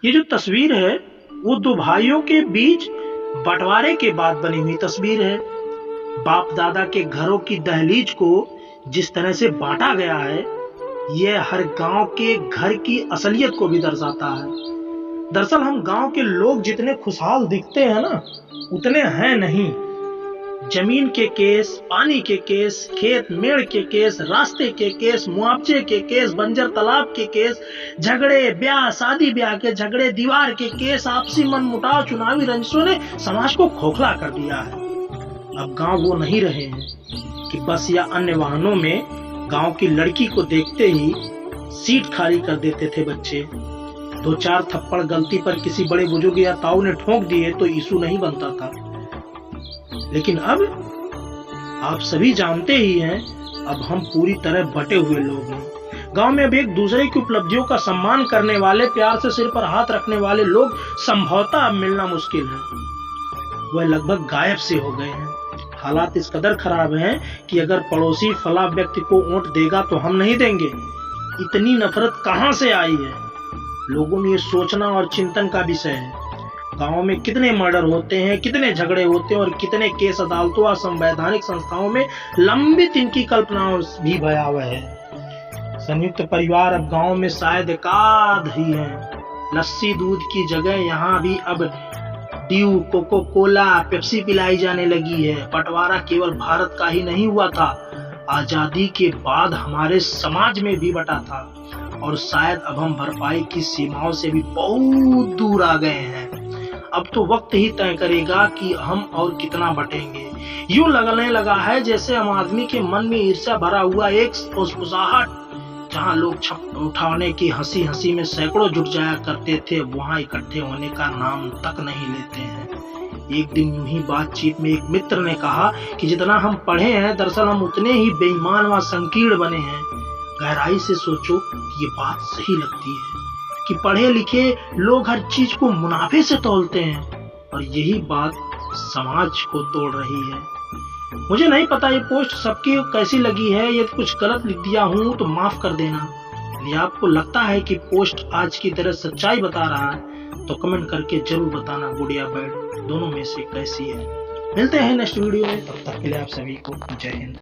ये जो तस्वीर है वो दो भाइयों के बीच बंटवारे के बाद बनी हुई तस्वीर है। बाप दादा के घरों की दहलीज को जिस तरह से बांटा गया है, यह हर गांव के घर की असलियत को भी दर्शाता है। दरअसल हम गांव के लोग जितने खुशहाल दिखते हैं ना, उतने हैं नहीं। जमीन के केस, पानी के केस, खेत मेड़ के केस, रास्ते के केस, मुआवजे के केस, बंजर तालाब के केस, झगड़े ब्याह, शादी ब्याह के झगड़े, दीवार के केस, आपसी मनमुटाव, चुनावी रंजिशों ने समाज को खोखला कर दिया है। अब गांव वो नहीं रहे हैं कि बस या अन्य वाहनों में गांव की लड़की को देखते ही सीट खाली कर देते थे बच्चे। दो चार थप्पड़ गलती पर किसी बड़े बुजुर्ग या ताऊ ने ठोक दिए तो इशू नहीं बनता था। लेकिन अब आप सभी जानते ही हैं, अब हम पूरी तरह बटे हुए लोग हैं। गांव में अब एक दूसरे की उपलब्धियों का सम्मान करने वाले, प्यार से सिर पर हाथ रखने वाले लोग संभवतः अब मिलना मुश्किल है। वह लगभग गायब से हो गए हैं। हालात इस कदर खराब हैं कि अगर पड़ोसी फला व्यक्ति को वोट देगा तो हम नहीं देंगे, इतनी नफरत कहां से आई है। लोगों में ये सोचना और चिंतन का विषय है। गांव में कितने मर्डर होते हैं, कितने झगड़े होते हैं और कितने केस अदालतों और संवैधानिक संस्थाओं में लंबित इनकी कल्पनाओं भी भयावह है। संयुक्त परिवार अब गांव में शायद एकाध ही है। लस्सी दूध की जगह यहाँ भी अब ड्यू, कोको कोला, पेप्सी पिलाई जाने लगी है। बंटवारा केवल भारत का ही नहीं हुआ था, आजादी के बाद हमारे समाज में भी बटा था और शायद अब हम भरपाई की सीमाओं से भी बहुत दूर आ गए हैं। अब तो वक्त ही तय करेगा कि हम और कितना बटेंगे। यूं लगने लगा है जैसे आम आदमी के मन में ईर्ष्या भरा हुआ एक फुसफुसाहट, जहां लोग छप उठाने की हंसी हंसी में सैकड़ों जुट जाया करते थे, वहां इकट्ठे होने का नाम तक नहीं लेते हैं। एक दिन यूं ही बातचीत में एक मित्र ने कहा कि जितना हम पढ़े हैं, दरअसल हम उतने ही बेईमान व संकीर्ण बने हैं। गहराई से सोचो, ये बात सही लगती है कि पढ़े लिखे लोग हर चीज को मुनाफे से तौलते हैं और यही बात समाज को तोड़ रही है। मुझे नहीं पता ये पोस्ट सबकी कैसी लगी है, यदि कुछ गलत लिख दिया हूं तो माफ कर देना। यदि आपको लगता है कि पोस्ट आज की तरह सच्चाई बता रहा है तो कमेंट करके जरूर बताना गुड या बैड दोनों में से कैसी है। मिलते हैं नेक्स्ट वीडियो में, तब तक के लिए आप सभी को जय हिंद।